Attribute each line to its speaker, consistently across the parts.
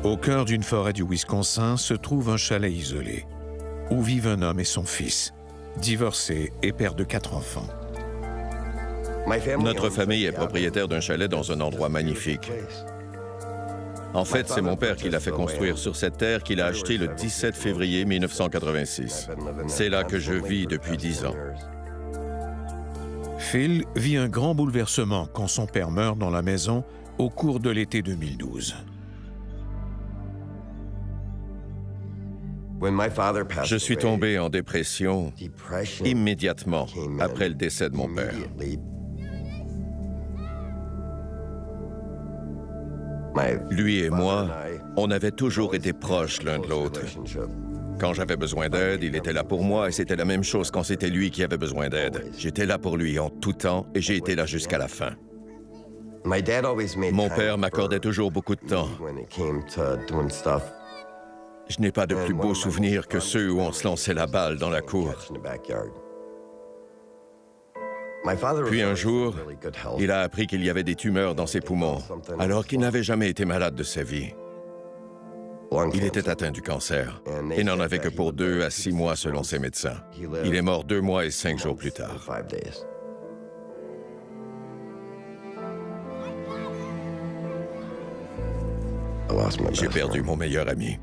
Speaker 1: Au cœur d'une forêt du Wisconsin se trouve un chalet isolé, où vivent un homme et son fils, divorcés et père de 4 enfants.
Speaker 2: Notre famille est propriétaire d'un chalet dans un endroit magnifique. En fait, c'est mon père qui l'a fait construire sur cette terre qu'il a achetée le 17 février 1986. C'est là que je vis depuis 10 ans.
Speaker 1: Phil vit un grand bouleversement quand son père meurt dans la maison au cours de l'été 2012.
Speaker 2: Je suis tombé en dépression immédiatement après le décès de mon père. Lui et moi, on avait toujours été proches l'un de l'autre. Quand j'avais besoin d'aide, il était là pour moi et c'était la même chose quand c'était lui qui avait besoin d'aide. J'étais là pour lui en tout temps et j'ai été là jusqu'à la fin. Mon père m'accordait toujours beaucoup de temps. Je n'ai pas de plus beaux souvenirs que ceux où on se lançait la balle dans la cour. Puis un jour, il a appris qu'il y avait des tumeurs dans ses poumons, alors qu'il n'avait jamais été malade de sa vie. Il était atteint du cancer et n'en avait que pour 2 à 6 mois selon ses médecins. Il est mort 2 mois et 5 jours plus tard. J'ai perdu mon meilleur ami.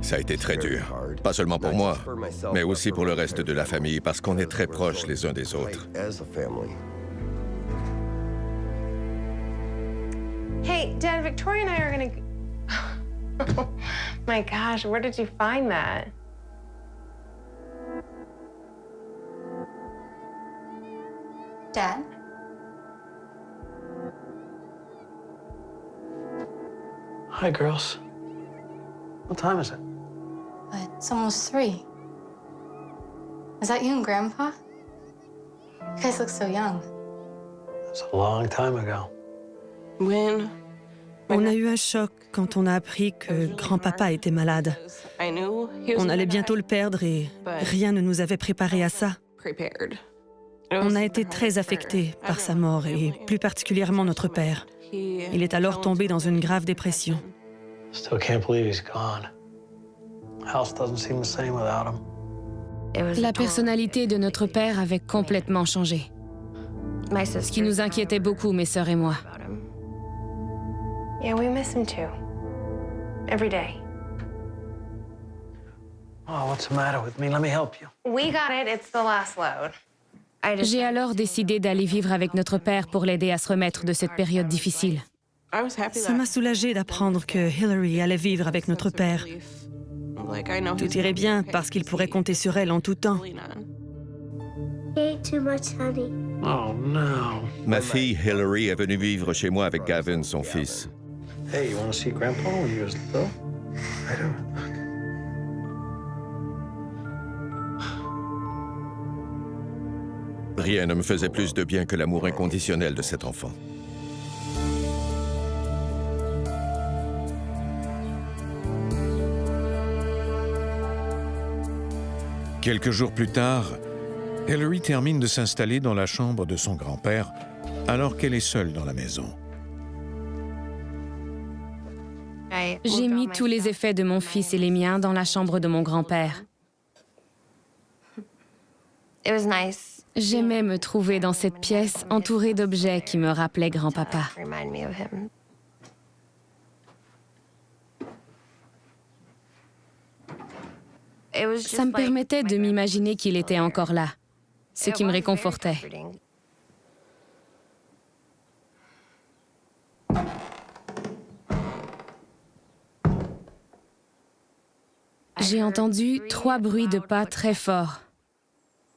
Speaker 2: Ça a été très dur, pas seulement pour moi, mais aussi pour le reste de la famille, parce qu'on est très proches les uns des autres.
Speaker 3: Hey, Dad, Victoria and I are gonna... Oh my gosh, where did you find that?
Speaker 4: Dad?
Speaker 5: Hi, girls. What time is it?
Speaker 4: It's almost 3. Is that you and Grandpa? You guys look so young.
Speaker 5: It's a long time ago.
Speaker 6: On a eu un choc quand on a appris que grand-papa était malade. On allait bientôt le perdre et rien ne nous avait préparé à ça. On a été très affectés par sa mort et plus particulièrement notre père. Il est alors tombé dans une grave dépression.
Speaker 5: Still can't believe he's gone. House doesn't seem the same without him.
Speaker 7: La personnalité de notre père avait complètement changé. Ce qui nous inquiétait beaucoup, mes sœurs et moi.
Speaker 3: Yeah, we miss him too. Every day.
Speaker 5: Oh, what's the matter with me? Let me help you.
Speaker 3: We got it. It's the last load.
Speaker 7: J'ai alors décidé d'aller vivre avec notre père pour l'aider à se remettre de cette période difficile.
Speaker 6: Ça m'a soulagée d'apprendre que Hillary allait vivre avec notre père. Tout irait bien parce qu'il pourrait compter sur elle en tout temps.
Speaker 5: Oh, no.
Speaker 2: Ma fille Hillary est venue vivre chez moi avec Gavin, son fils.
Speaker 5: Hey, you want to see Grandpa when he was little? I do.
Speaker 2: Rien ne me faisait plus de bien que l'amour inconditionnel de cet enfant.
Speaker 1: Quelques jours plus tard, Hillary termine de s'installer dans la chambre de son grand-père alors qu'elle est seule dans la maison.
Speaker 7: J'ai mis tous les effets de mon fils et les miens dans la chambre de mon grand-père. J'aimais me trouver dans cette pièce entourée d'objets qui me rappelaient grand-papa. Ça me permettait de m'imaginer qu'il était encore là, ce qui me réconfortait. J'ai entendu 3 bruits de pas très forts.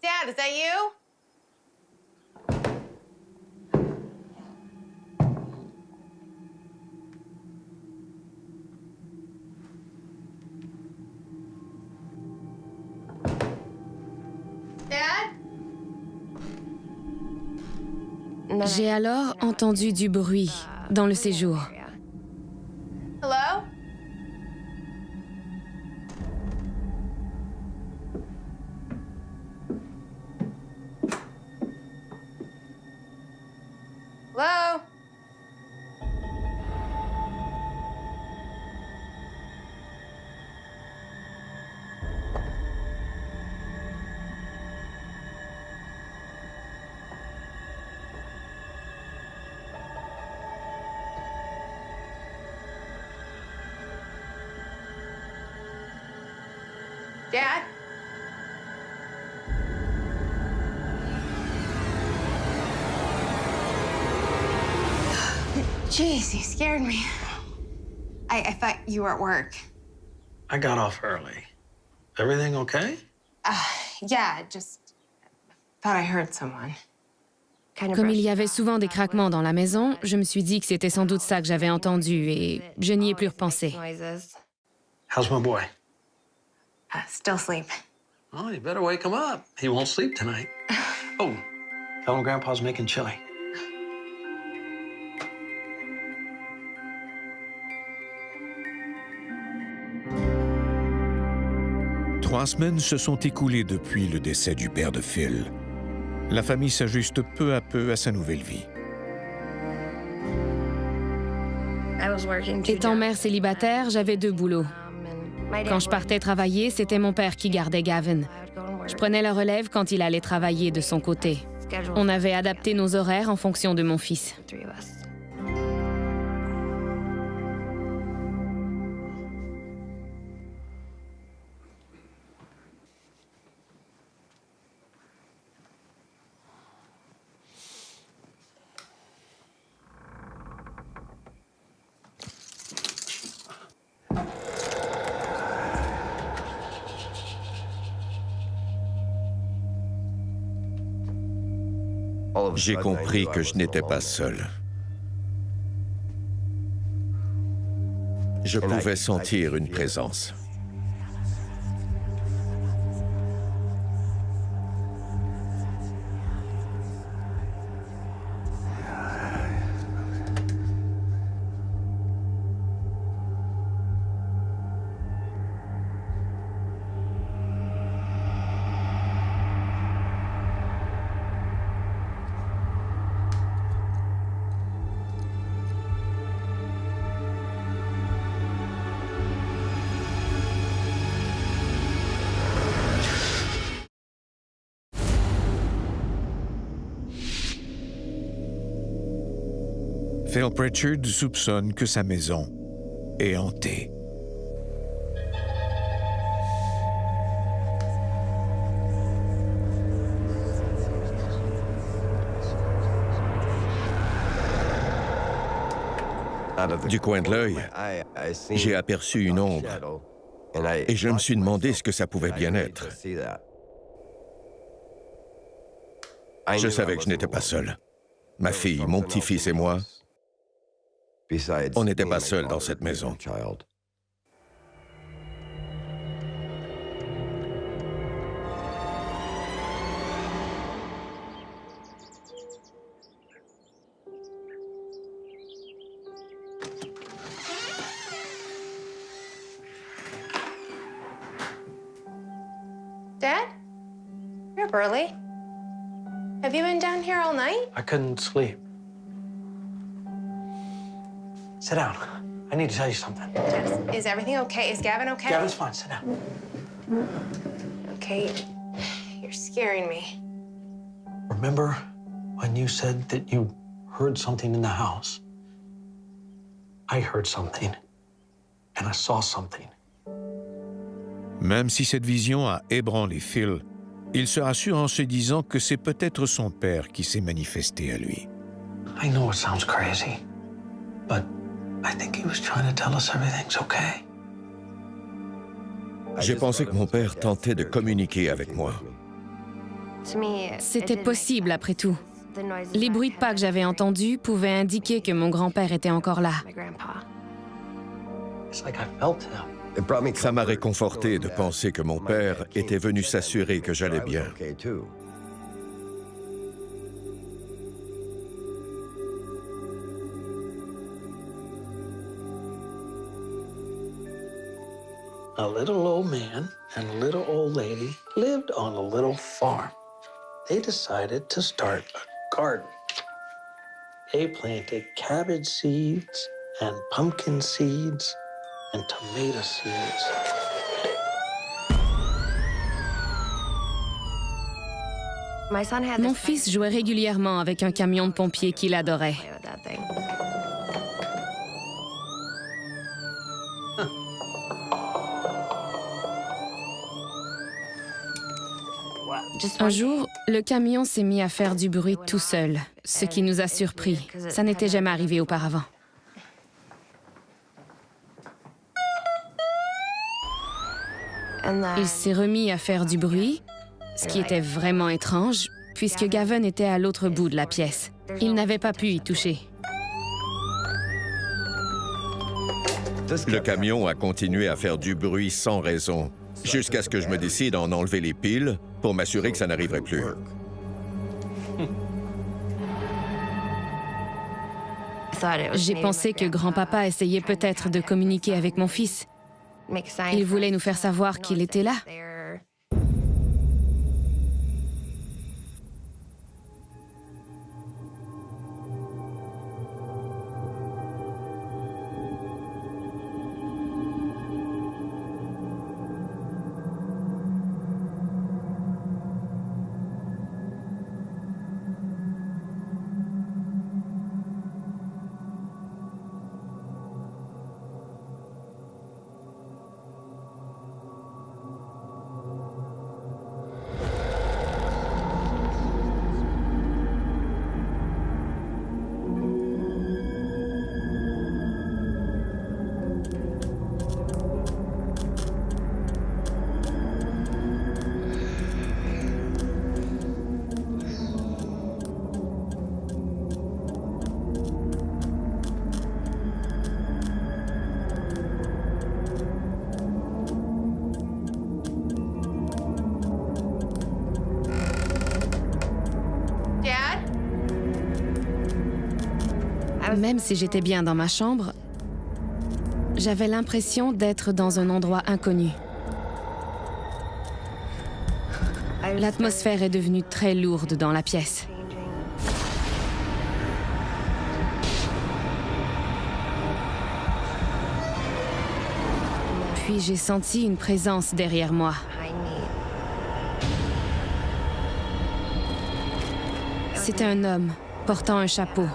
Speaker 3: Dad, is that you? Dad?
Speaker 7: J'ai alors entendu du bruit dans le séjour.
Speaker 3: Hello? Hello? Dad? Jeez, you scared me. I thought you were at work.
Speaker 5: I got off early. Everything okay?
Speaker 3: Yeah, just thought I heard someone.
Speaker 7: Comme il y avait souvent des craquements dans la maison, je me suis dit que c'était sans doute ça que j'avais entendu et je n'y ai plus repensé.
Speaker 5: How's my boy?
Speaker 3: Still asleep.
Speaker 5: Oh, you better wake him up. He won't sleep tonight. Oh, tell him Grandpa's making chili.
Speaker 1: Trois semaines se sont écoulées depuis le décès du père de Phil. La famille s'ajuste peu à peu à sa nouvelle vie.
Speaker 7: Étant mère célibataire, j'avais 2 boulots. Quand je partais travailler, c'était mon père qui gardait Gavin. Je prenais la relève quand il allait travailler de son côté. On avait adapté nos horaires en fonction de mon fils.
Speaker 2: J'ai compris que je n'étais pas seul. Je pouvais sentir une présence.
Speaker 1: Phil Pritchard soupçonne que sa maison est hantée.
Speaker 2: Du coin de l'œil, j'ai aperçu une ombre et je me suis demandé ce que ça pouvait bien être. Je savais que je n'étais pas seul. Ma fille, mon petit-fils et moi, on n'était pas seuls dans cette maison.
Speaker 3: Dad? You're up early. Have you been down here all night?
Speaker 5: I couldn't sleep. Sit down. I need to tell you something.
Speaker 3: Jess, is everything okay? Is Gavin okay?
Speaker 5: Gavin's fine. Sit down.
Speaker 3: Okay. You're scaring me.
Speaker 5: Remember when you said that you heard something in the house? I heard something, and I saw something.
Speaker 1: Même si cette vision a ébranlé Phil, il se rassure en se disant que c'est peut-être son père qui s'est manifesté à lui.
Speaker 5: I know it sounds crazy, but I think he was trying to tell us everything's okay.
Speaker 2: J'ai pensé que mon père tentait de communiquer avec moi.
Speaker 7: C'était possible après tout. Les bruits de pas que j'avais entendus pouvaient indiquer que mon grand-père était encore là.
Speaker 5: It's like I felt him.
Speaker 2: Ça m'a réconforté de penser que mon père était venu s'assurer que j'allais bien.
Speaker 5: A little old man and a little old lady lived on a little farm. They decided to start a garden. They planted cabbage seeds and pumpkin seeds and tomato seeds.
Speaker 7: Mon fils jouait régulièrement avec un camion de pompiers qu'il adorait. Un jour, le camion s'est mis à faire du bruit tout seul, ce qui nous a surpris. Ça n'était jamais arrivé auparavant. Il s'est remis à faire du bruit, ce qui était vraiment étrange, puisque Gavin était à l'autre bout de la pièce. Il n'avait pas pu y toucher.
Speaker 2: Le camion a continué à faire du bruit sans raison, jusqu'à ce que je me décide à en enlever les piles pour m'assurer que ça n'arriverait plus.
Speaker 7: J'ai pensé que grand-papa essayait peut-être de communiquer avec mon fils. Il voulait nous faire savoir qu'il était là. Même si j'étais bien dans ma chambre, j'avais l'impression d'être dans un endroit inconnu. L'atmosphère est devenue très lourde dans la pièce. Puis j'ai senti une présence derrière moi. C'était un homme portant un chapeau.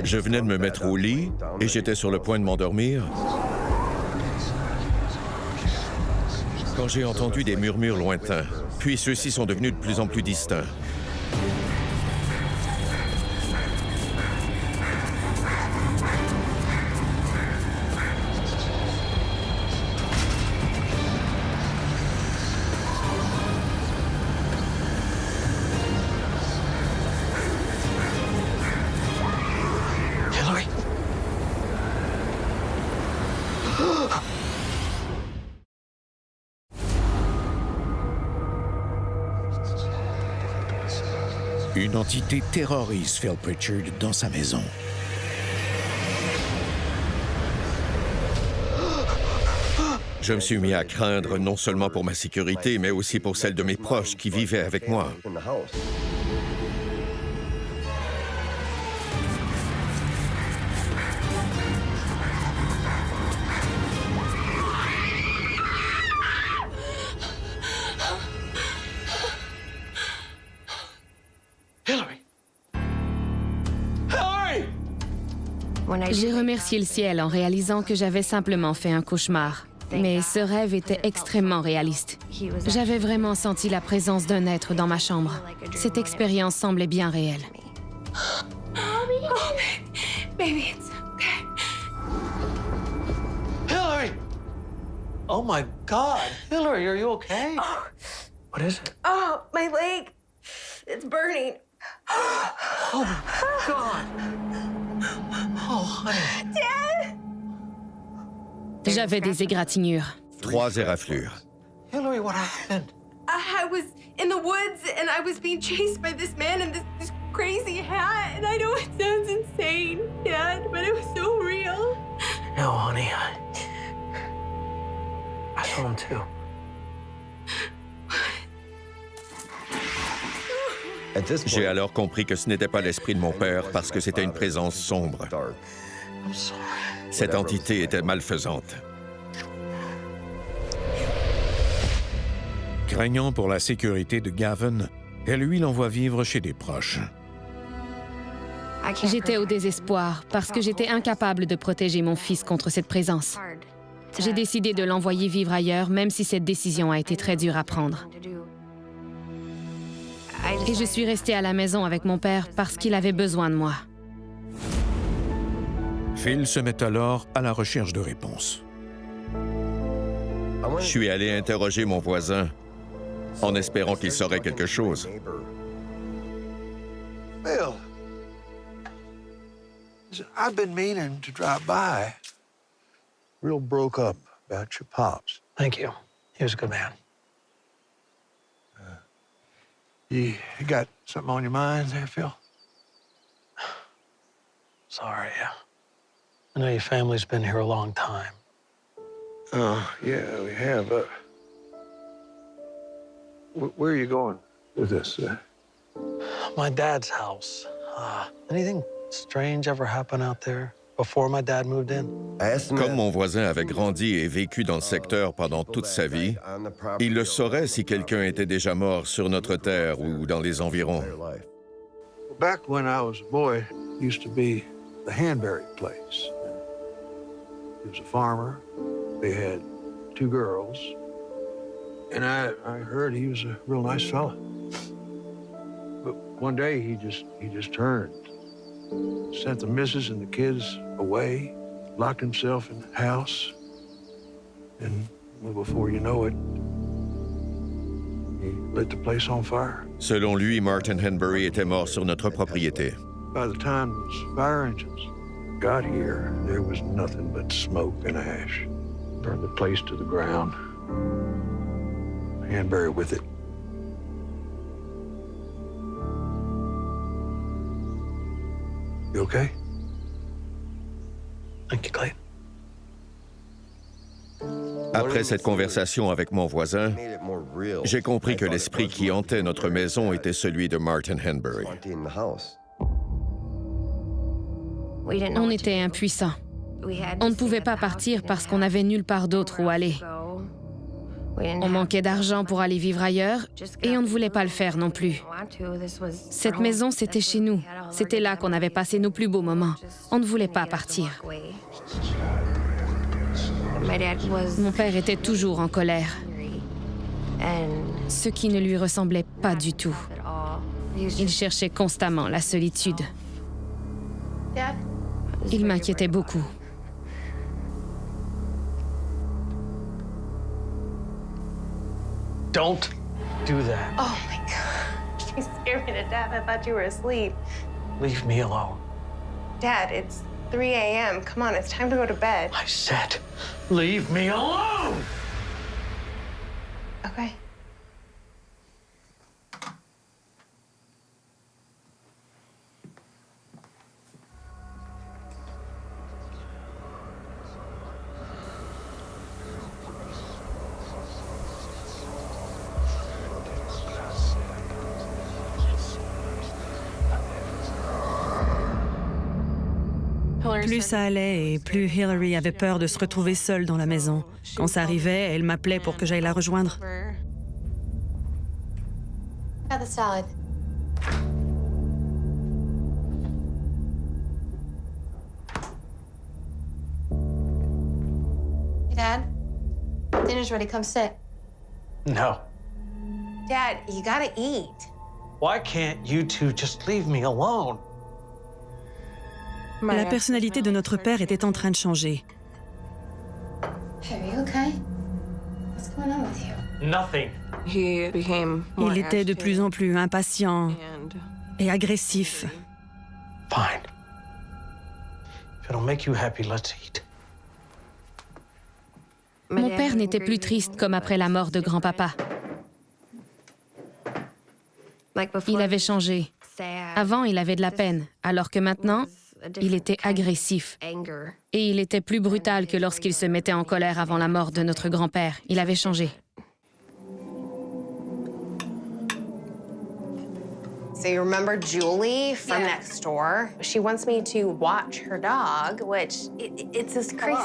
Speaker 2: Je venais de me mettre au lit et j'étais sur le point de m'endormir quand j'ai entendu des murmures lointains. Puis ceux-ci sont devenus de plus en plus distincts.
Speaker 1: Une entité terrorise Phil Pritchard dans sa maison.
Speaker 2: Je me suis mis à craindre non seulement pour ma sécurité, mais aussi pour celle de mes proches qui vivaient avec moi.
Speaker 7: J'ai remercié le ciel en réalisant que j'avais simplement fait un cauchemar. Mais ce rêve était extrêmement réaliste. J'avais vraiment senti la présence d'un être dans ma chambre. Cette expérience semblait bien réelle.
Speaker 3: Baby, it's okay.
Speaker 5: Hillary! Oh my God! Hillary, are you okay? What is it?
Speaker 3: Oh, my leg. It's burning.
Speaker 5: Oh my God! Oh, honey.
Speaker 3: Dad!
Speaker 7: J'avais des égratignures.
Speaker 2: 3 éraflures.
Speaker 5: Hillary, what happened?
Speaker 3: I was in the woods and I was being chased by this man in this crazy hat. And I know it sounds insane, Dad, but it was so real.
Speaker 5: No, honey. I saw him too.
Speaker 2: J'ai alors compris que ce n'était pas l'esprit de mon père parce que c'était une présence sombre.
Speaker 5: I'm sorry.
Speaker 2: Cette entité était malfaisante.
Speaker 1: Craignant pour la sécurité de Gavin, et lui l'envoie vivre chez des proches.
Speaker 7: J'étais au désespoir parce que j'étais incapable de protéger mon fils contre cette présence. J'ai décidé de l'envoyer vivre ailleurs, même si cette décision a été très dure à prendre. Et je suis restée à la maison avec mon père parce qu'il avait besoin de moi.
Speaker 1: Phil se met alors à la recherche de réponses.
Speaker 2: Je suis allé interroger mon voisin en espérant qu'il saurait quelque chose.
Speaker 8: Bill, I've been meaning to drop by. Real broke up about your pops.
Speaker 5: Thank you. He was a good man.
Speaker 8: You got something on your mind there, Phil?
Speaker 5: Sorry. I know your family's been here a long time.
Speaker 8: Oh, yeah, we have. Where are you going with this?
Speaker 5: My dad's house. Anything strange ever happen out there before my dad moved in?
Speaker 2: Comme mon voisin avait grandi et vécu dans le secteur pendant toute sa vie, il le saurait si quelqu'un était déjà mort sur notre terre ou dans les environs.
Speaker 8: Back when I was a boy, it used to be the Hanbury place. He was a farmer. They had 2 girls. And I heard he was a real nice fella. But one day he just turned. Sent the missus and the kids away, locked himself in the house. And well, before you know it, he lit the place on fire.
Speaker 2: Selon lui, Martin Henbury était mort sur notre propriété.
Speaker 8: By the time those fire engines got here, there was nothing but smoke and ash. Burned the place to the ground. Hanbury with it. You okay?
Speaker 5: Thank you, Clayton.
Speaker 2: Après cette conversation avec mon voisin, j'ai compris que l'esprit qui hantait notre maison était celui de Martin Henbury.
Speaker 7: On était impuissants. On ne pouvait pas partir parce qu'on n'avait nulle part d'autre où aller. On manquait d'argent pour aller vivre ailleurs et on ne voulait pas le faire non plus. Cette maison, c'était chez nous. C'était là qu'on avait passé nos plus beaux moments. On ne voulait pas partir. Mon père était toujours en colère, ce qui ne lui ressemblait pas du tout. Il cherchait constamment la solitude. Il m'inquiétait beaucoup.
Speaker 5: Don't do that.
Speaker 3: Oh my gosh, you scared me to death. I thought you were asleep.
Speaker 5: Leave me alone.
Speaker 3: Dad, it's 3 a.m. Come on, it's time to go to bed.
Speaker 5: I said, leave me alone!
Speaker 3: Okay.
Speaker 6: Plus ça allait et plus Hillary avait peur de se retrouver seule dans la maison. Quand ça arrivait, elle m'appelait pour que j'aille la rejoindre.
Speaker 4: Got the salad. Hey, Dad, dinner's ready. Come sit.
Speaker 5: No.
Speaker 3: Dad, you gotta eat.
Speaker 5: Why can't you two just leave me alone?
Speaker 6: La personnalité de notre père était en train de changer.
Speaker 4: Hey, are you okay? What's going on with you?
Speaker 5: Nothing.
Speaker 6: Il était de plus en plus impatient et agressif.
Speaker 5: Fine. If it'll make you happy, let's eat.
Speaker 7: Mon père n'était plus triste comme après la mort de grand-papa. Il avait changé. Avant, il avait de la peine, alors que maintenant, il était agressif. Et il était plus brutal que lorsqu'il se mettait en colère avant la mort de notre grand-père. Il avait changé.
Speaker 3: So you remember Julie from next door? She wants me to watch her dog, which it's this crazy.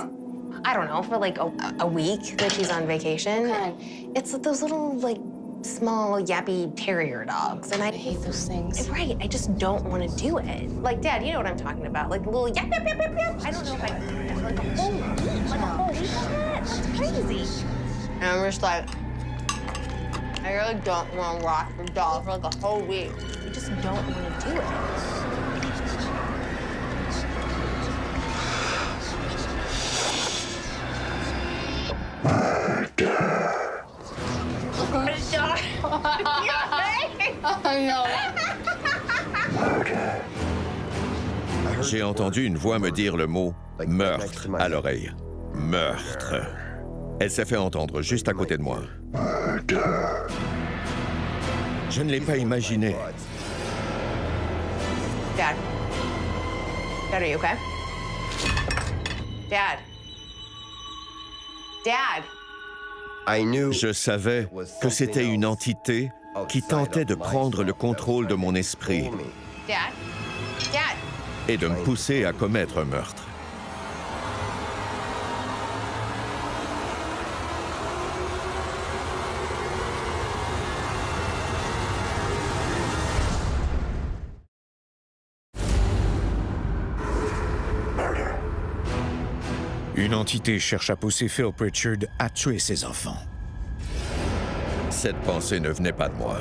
Speaker 3: I don't know, for like a week that she's on vacation.
Speaker 4: Okay.
Speaker 3: It's those little like small, yappy terrier dogs. And I
Speaker 4: hate those things.
Speaker 3: Right, I just don't want to do it. Like, Dad, you know what I'm talking about. Like, the little yap, yap, yap, yap, yap. I don't know if I can do that for like a whole week. Like a whole week of it? That's crazy. And I'm just like, I really don't want to watch the dog for like a whole week. I just don't want to do it.
Speaker 2: J'ai entendu une voix me dire le mot « meurtre » à l'oreille. Meurtre. Elle s'est fait entendre juste à côté de moi. Je ne l'ai pas imaginé.
Speaker 3: Dad. Dad, are you okay? Dad. Dad.
Speaker 2: Je savais que c'était une entité qui tentait de prendre le contrôle de mon esprit
Speaker 3: Dad. Dad.
Speaker 2: et de me pousser à commettre un meurtre.
Speaker 1: Une entité cherche à pousser Phil Pritchard à tuer ses enfants.
Speaker 2: Cette pensée ne venait pas de moi.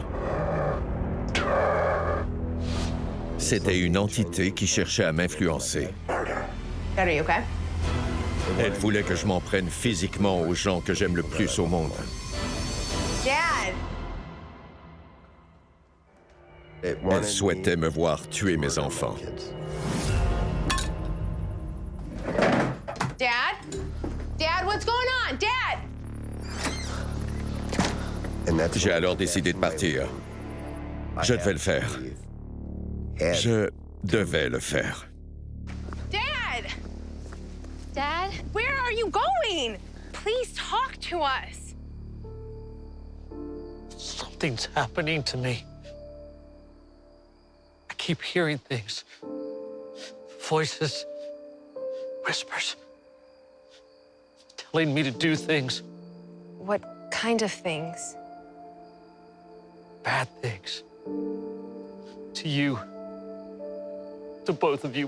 Speaker 2: C'était une entité qui cherchait à m'influencer.
Speaker 3: Dad, are you okay?
Speaker 2: Elle voulait que je m'en prenne physiquement aux gens que j'aime le plus au monde.
Speaker 3: Dad.
Speaker 2: Elle souhaitait me voir tuer mes enfants.
Speaker 3: Dad? Dad, what's going on? Dad!
Speaker 2: J'ai alors décidé de partir. Je devais le faire. Je devais le faire.
Speaker 3: Dad!
Speaker 4: Dad?
Speaker 3: Where are you going? Please talk to us.
Speaker 5: Something's happening to me. I keep hearing things. Voices, whispers, telling me to do things,
Speaker 3: What kind of things?
Speaker 5: bad things. To you. To both of you.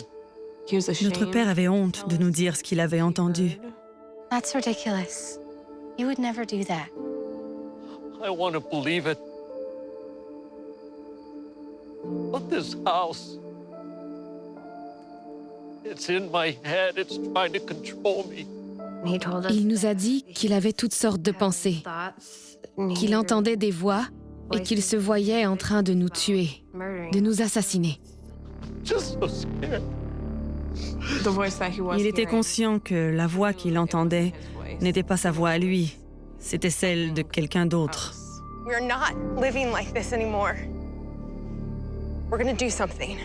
Speaker 6: Notre père avait honte de nous dire ce qu'il avait entendu.
Speaker 4: That's ridiculous. You would never do that.
Speaker 5: I want to believe it. But this house, it's in my head. It's trying to control me.
Speaker 7: Il nous a dit qu'il avait toutes sortes de pensées, qu'il entendait des voix et qu'il se voyait en train de nous tuer, de nous assassiner.
Speaker 5: Just so scared.
Speaker 6: Il était conscient que la voix qu'il entendait n'était pas sa voix à lui, c'était celle de quelqu'un d'autre.
Speaker 3: We're not living like this anymore. We're gonna do something.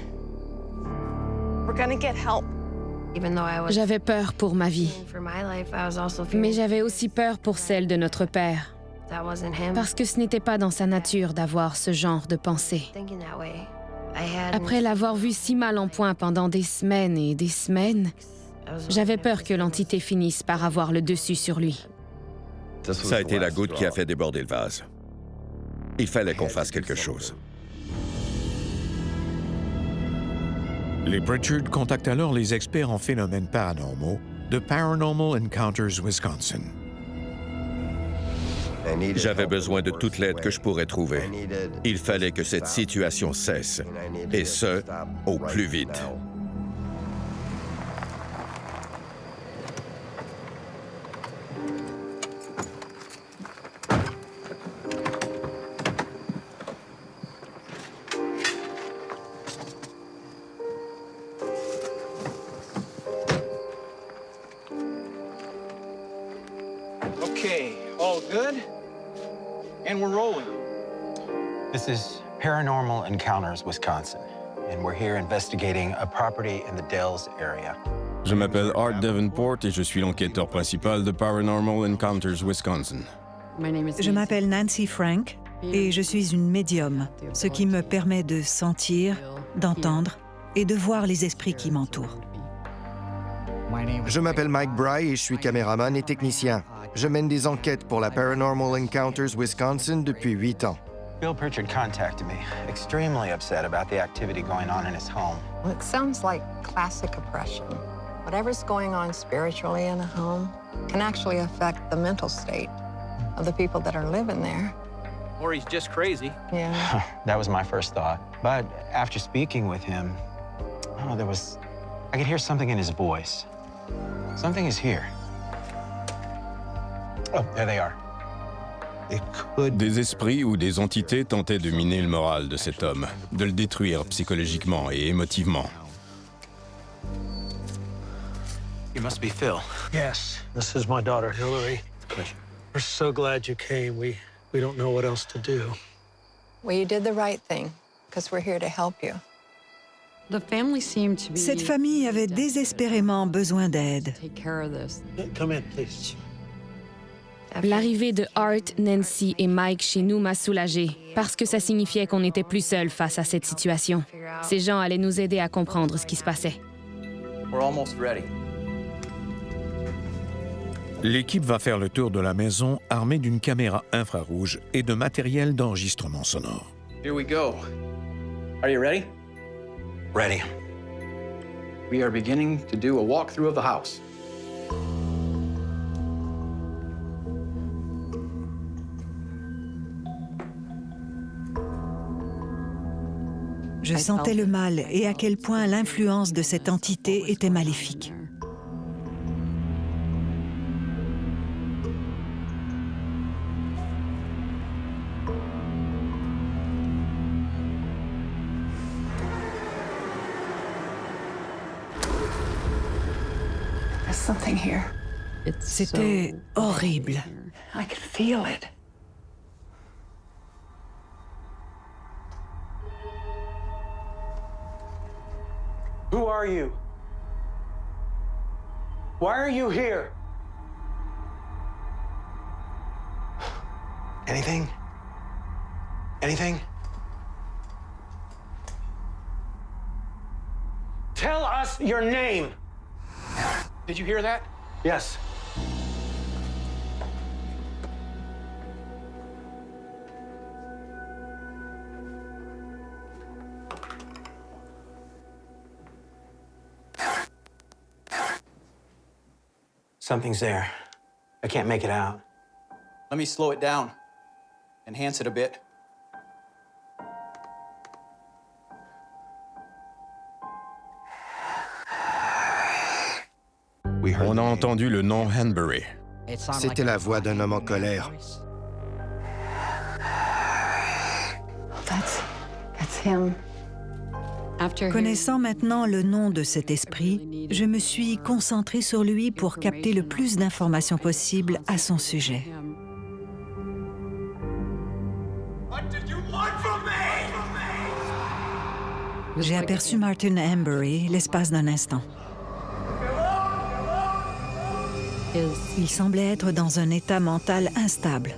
Speaker 3: We're gonna get help.
Speaker 7: J'avais peur pour ma vie, mais j'avais aussi peur pour celle de notre père, parce que ce n'était pas dans sa nature d'avoir ce genre de pensée. Après l'avoir vu si mal en point pendant des semaines et des semaines, j'avais peur que l'entité finisse par avoir le dessus sur lui.
Speaker 2: Ça a été la goutte qui a fait déborder le vase. Il fallait qu'on fasse quelque chose.
Speaker 1: Les Pritchard contactent alors les experts en phénomènes paranormaux de Paranormal Encounters Wisconsin.
Speaker 2: J'avais besoin de toute l'aide que je pourrais trouver. Il fallait que cette situation cesse, et ce, au plus vite.
Speaker 9: Okay, all good? And we're rolling.
Speaker 10: This is Paranormal Encounters Wisconsin, and we're here investigating a property in the Dells area.
Speaker 11: Je m'appelle Art Davenport et je suis l'enquêteur principal de Paranormal Encounters Wisconsin.
Speaker 12: Je m'appelle Nancy Frank et je suis une médium, ce qui me permet de sentir, d'entendre et de voir les esprits qui m'entourent.
Speaker 13: Je m'appelle Mike Bry et je suis caméraman et technicien. Je mène des enquêtes pour la Paranormal Encounters Wisconsin depuis 8 ans.
Speaker 10: Bill Pritchard contacted me, extremely upset about the activity going on in his home.
Speaker 14: Well, it sounds like classic oppression. Whatever's going on spiritually in a home can actually affect the mental state of the people that are living there.
Speaker 9: Or he's just crazy.
Speaker 14: Yeah.
Speaker 10: That was my first thought. But after speaking with him, I could hear something in his voice. Something is here. Oh, there they are.
Speaker 11: Des esprits ou des entités tentaient de miner le moral de cet homme, de le détruire psychologiquement et émotivement.
Speaker 10: You must be Phil.
Speaker 5: Yes, this is my daughter, Hillary.
Speaker 10: Pleasure.
Speaker 5: We're so glad you came. We don't know what else to do.
Speaker 14: Well, you did the right thing, because we're here to help you.
Speaker 12: Cette famille avait désespérément besoin d'aide.
Speaker 5: Come in, please.
Speaker 7: L'arrivée de Art, Nancy et Mike chez nous m'a soulagée, parce que ça signifiait qu'on n'était plus seuls face à cette situation. Ces gens allaient nous aider à comprendre ce qui se passait.
Speaker 9: We're almost ready.
Speaker 1: L'équipe va faire le tour de la maison armée d'une caméra infrarouge et de matériel d'enregistrement sonore.
Speaker 9: Here we go. Are you ready?
Speaker 10: Ready.
Speaker 9: We are beginning to do a walkthrough of the house.
Speaker 12: Je sentais le mal et à quel point l'influence de cette entité était maléfique. C'était horrible.
Speaker 14: I could feel it.
Speaker 5: Who are you? Why are you here?
Speaker 10: Anything? Anything?
Speaker 5: Tell us your name.
Speaker 9: Did you hear that?
Speaker 5: Yes.
Speaker 10: Something's there. I can't make it out.
Speaker 9: Let me slow it down. Enhance it a bit.
Speaker 11: On a entendu le nom Hanbury.
Speaker 13: C'était la voix d'un homme en colère.
Speaker 14: That's him.
Speaker 12: Connaissant maintenant le nom de cet esprit, je me suis concentrée sur lui pour capter le plus d'informations possible à son sujet. J'ai aperçu Martin Hanbury l'espace d'un instant. Il semblait être dans un état mental instable.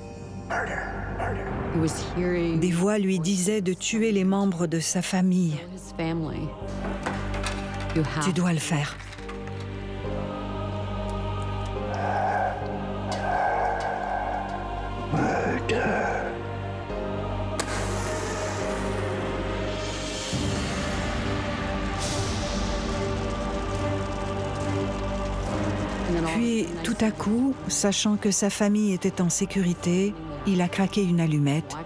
Speaker 12: Des voix lui disaient de tuer les membres de sa famille. Tu dois le faire. Puis, tout à coup, sachant que sa famille était en sécurité, il a craqué une allumette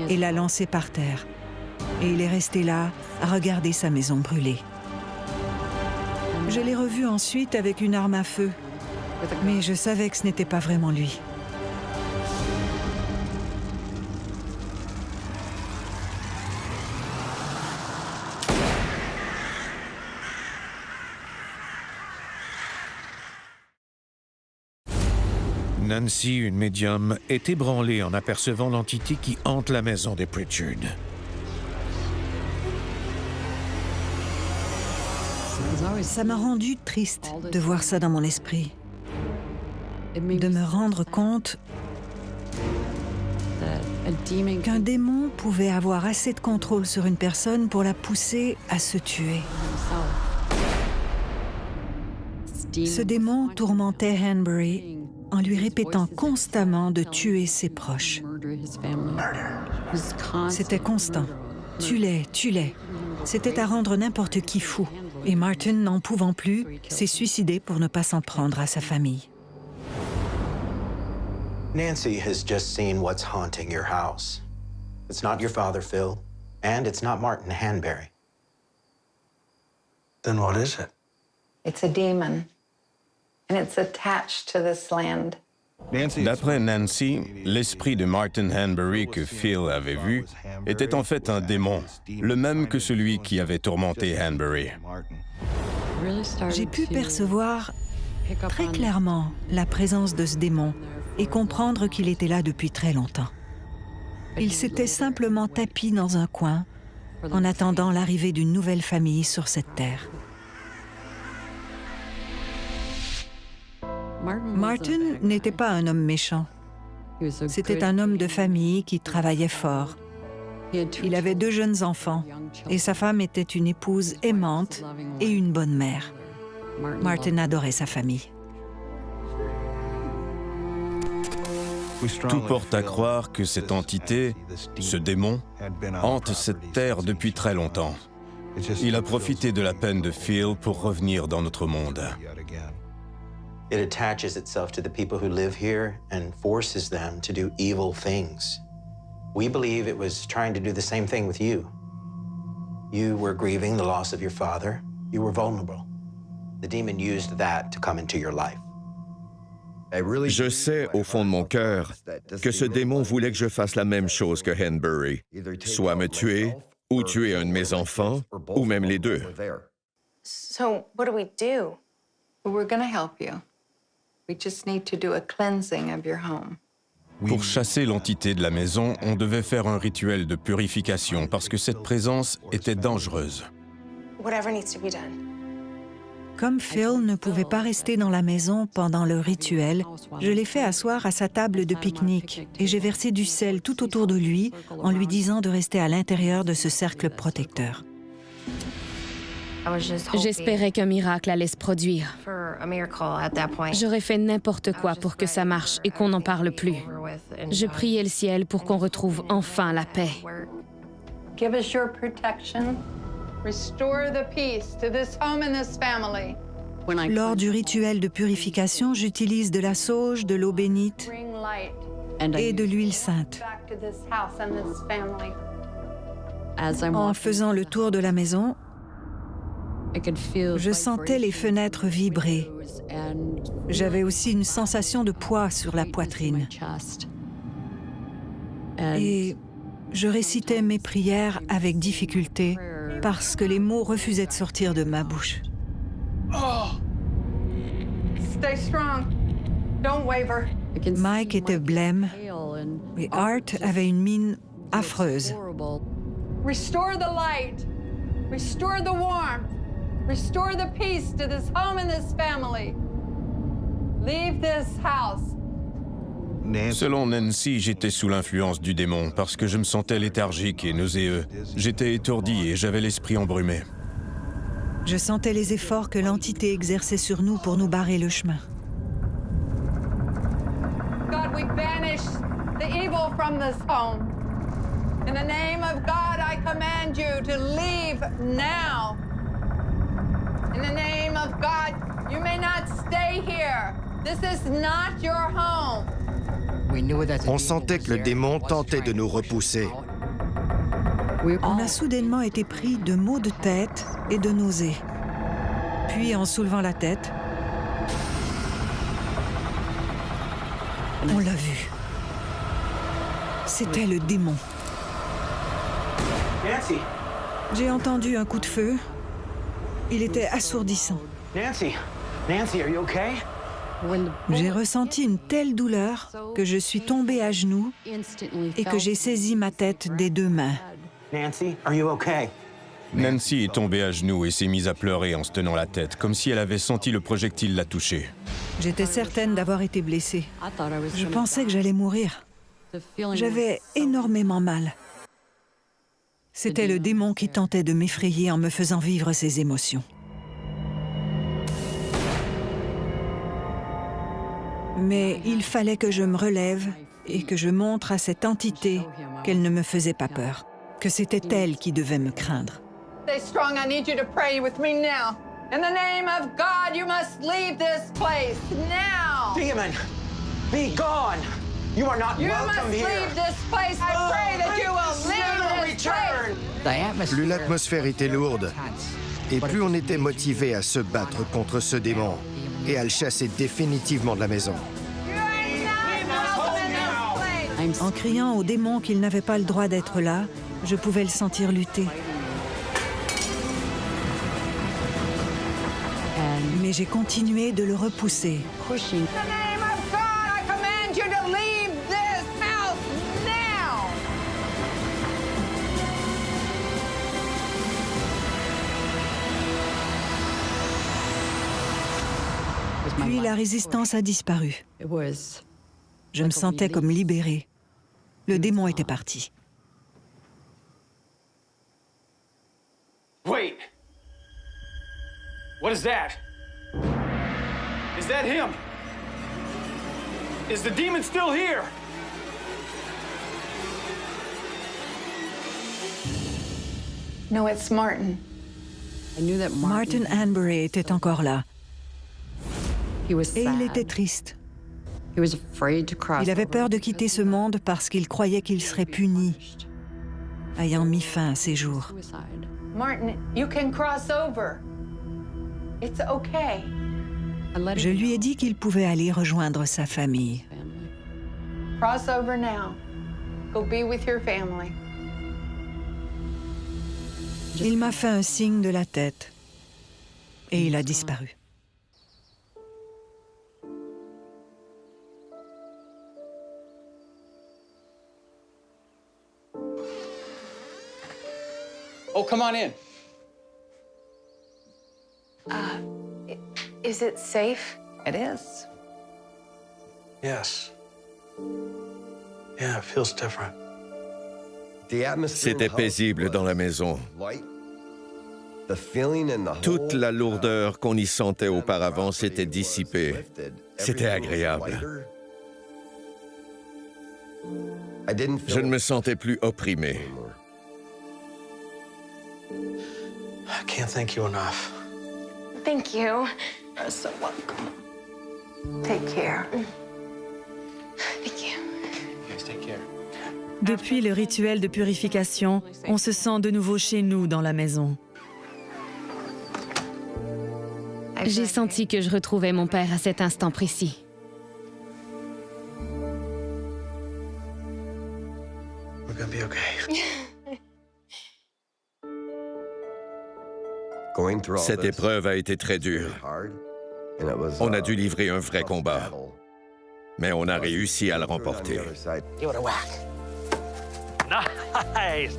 Speaker 12: et l'a lancée par terre. Et il est resté là, à regarder sa maison brûler. Je l'ai revu ensuite avec une arme à feu, mais je savais que ce n'était pas vraiment lui.
Speaker 1: Nancy, une médium, est ébranlée en apercevant l'entité qui hante la maison des Pritchard.
Speaker 12: Ça m'a rendu triste de voir ça dans mon esprit, de me rendre compte qu'un démon pouvait avoir assez de contrôle sur une personne pour la pousser à se tuer. Ce démon tourmentait Hanbury en lui répétant constamment de tuer ses proches. C'était constant. Tue-les, tue-les. C'était à rendre n'importe qui fou. Et Martin, n'en pouvant plus, s'est suicidé pour ne pas s'en prendre à sa famille.
Speaker 10: Nancy has just seen what's haunting your house. It's not your father, Phil, and it's not Martin Hanbury.
Speaker 5: Then what is it?
Speaker 14: It's a demon, and it's attached to this land.
Speaker 11: D'après Nancy, l'esprit de Martin Hanbury que Phil avait vu était en fait un démon, le même que celui qui avait tourmenté Hanbury.
Speaker 12: J'ai pu percevoir très clairement la présence de ce démon et comprendre qu'il était là depuis très longtemps. Il s'était simplement tapi dans un coin en attendant l'arrivée d'une nouvelle famille sur cette terre. Martin n'était pas un homme méchant. C'était un homme de famille qui travaillait fort. Il avait 2 jeunes enfants et sa femme était une épouse aimante et une bonne mère. Martin adorait sa famille.
Speaker 11: Tout porte à croire que cette entité, ce démon, hante cette terre depuis très longtemps. Il a profité de la peine de Phil pour revenir dans notre monde.
Speaker 10: It attaches itself to the people who live here and forces them to do evil things. We believe it was trying to do the same thing with you. You were grieving the loss of your father. You were vulnerable. The demon used that to come into your life.
Speaker 2: Je sais, au fond de mon cœur, que ce démon voulait que je fasse la même chose que Hanbury, soit me tuer, ou tuer un de mes enfants, ou même les deux.
Speaker 3: So what do we do?
Speaker 14: We're going to help you. We just need to do a cleansing of your home.
Speaker 11: Pour chasser l'entité de la maison, on devait faire un rituel de purification parce que cette présence était dangereuse.
Speaker 3: Whatever needs to be done.
Speaker 12: Comme Phil ne pouvait pas rester dans la maison pendant le rituel, je l'ai fait asseoir à sa table de pique-nique et j'ai versé du sel tout autour de lui en lui disant de rester à l'intérieur de ce cercle protecteur.
Speaker 7: J'espérais qu'un miracle allait se produire. J'aurais fait n'importe quoi pour que ça marche et qu'on n'en parle plus. Je priais le ciel pour qu'on retrouve enfin la paix.
Speaker 14: Give us your protection. Restore the peace to this home and this family.
Speaker 12: Lors du rituel de purification, j'utilise de la sauge, de l'eau bénite et de l'huile sainte. En faisant le tour de la maison, je sentais les fenêtres vibrer. J'avais aussi une sensation de poids sur la poitrine. Et je récitais mes prières avec difficulté parce que les mots refusaient de sortir de ma bouche.
Speaker 14: Stay strong. Don't waver.
Speaker 12: Mike était blême et Art avait une mine affreuse.
Speaker 14: Restore the light. Restore the warmth. Restore the peace to this home and this family. Leave this house.
Speaker 11: Selon Nancy, j'étais sous l'influence du démon parce que je me sentais léthargique et nauséeux. J'étais étourdi et j'avais l'esprit embrumé.
Speaker 12: Je sentais les efforts que l'entité exerçait sur nous pour nous barrer le chemin.
Speaker 14: God, we banish the evil from this home. In the name of God, I command you to leave now. In the name of God, you may not stay here. This is not your home.
Speaker 13: On sentait que le démon tentait de nous repousser.
Speaker 12: On a soudainement été pris de maux de tête et de nausées. Puis, en soulevant la tête, on l'a vu. C'était le démon.
Speaker 5: Nancy!
Speaker 12: J'ai entendu un coup de feu. Il était assourdissant.
Speaker 5: Nancy! Nancy, are you okay?
Speaker 12: J'ai ressenti une telle douleur que je suis tombée à genoux et que j'ai saisi ma tête des 2 mains.
Speaker 5: Nancy, are you okay?
Speaker 11: Nancy est tombée à genoux et s'est mise à pleurer en se tenant la tête, comme si elle avait senti le projectile la toucher.
Speaker 12: J'étais certaine d'avoir été blessée. Je pensais que j'allais mourir. J'avais énormément mal. C'était le démon qui tentait de m'effrayer en me faisant vivre ses émotions. Mais il fallait que je me relève et que je montre à cette entité qu'elle ne me faisait pas peur, que c'était elle qui devait me craindre.
Speaker 14: Stay strong. I need you to pray with me now. In the name of God, you must leave this place now.
Speaker 10: Demon, be gone. You are not welcome here.
Speaker 14: You must leave this place. I pray that you will leave this place.
Speaker 13: Plus l'atmosphère était lourde, et plus on était motivé à se battre contre ce démon et à le chasser définitivement de la maison.
Speaker 12: En criant au démon qu'il n'avait pas le droit d'être là, je pouvais le sentir lutter. Mais j'ai continué de le repousser.
Speaker 14: In the name of God, I command you to leave this house now.
Speaker 12: Puis la résistance a disparu. Je me sentais comme libérée. Le démon était parti.
Speaker 9: Wait! What is that? Is that him? Is the demon still here?
Speaker 14: No, it's Martin.
Speaker 12: Martin Hanbury était encore là. Et il était triste. Il avait peur de quitter ce monde parce qu'il croyait qu'il serait puni, ayant mis fin à ses jours.
Speaker 14: Martin, you can cross over. It's okay.
Speaker 12: Je lui ai dit qu'il pouvait aller rejoindre sa famille.
Speaker 14: Cross over now. Go be with your family.
Speaker 12: Il m'a fait un signe de la tête et il a disparu.
Speaker 9: Oh, come on in.
Speaker 3: Is it safe?
Speaker 14: It is.
Speaker 5: Yes. Yeah, it feels different.
Speaker 2: C'était paisible dans la maison. Toute la lourdeur qu'on y sentait auparavant s'était dissipée. C'était agréable. Je ne me sentais plus opprimé.
Speaker 5: I can't thank you enough.
Speaker 3: Thank you.
Speaker 14: You're so welcome.
Speaker 3: Take care. Thank you.
Speaker 9: You guys take care.
Speaker 6: Depuis le rituel de purification, on se sent de nouveau chez nous dans la maison.
Speaker 7: J'ai senti que je retrouvais mon père à cet instant précis.
Speaker 5: We're gonna be okay.
Speaker 2: Cette épreuve a été très dure. On a dû livrer un vrai combat. Mais on a réussi à le remporter.
Speaker 5: Give it a whack. Nice!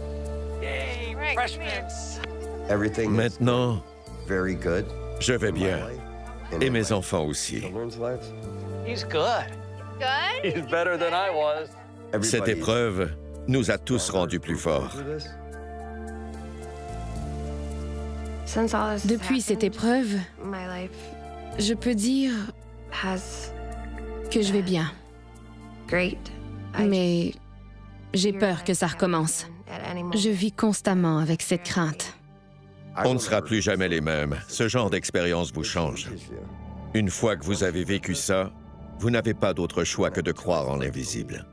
Speaker 5: Yay, freshness!
Speaker 2: Maintenant, je vais bien. Et mes enfants aussi.
Speaker 5: He's good.
Speaker 3: Good?
Speaker 5: He's better than I was.
Speaker 2: Cette épreuve nous a tous rendus plus forts.
Speaker 7: Depuis cette épreuve, je peux dire que je vais bien. Mais j'ai peur que ça recommence. Je vis constamment avec cette crainte.
Speaker 2: On ne sera plus jamais les mêmes. Ce genre d'expérience vous change. Une fois que vous avez vécu ça, vous n'avez pas d'autre choix que de croire en l'invisible.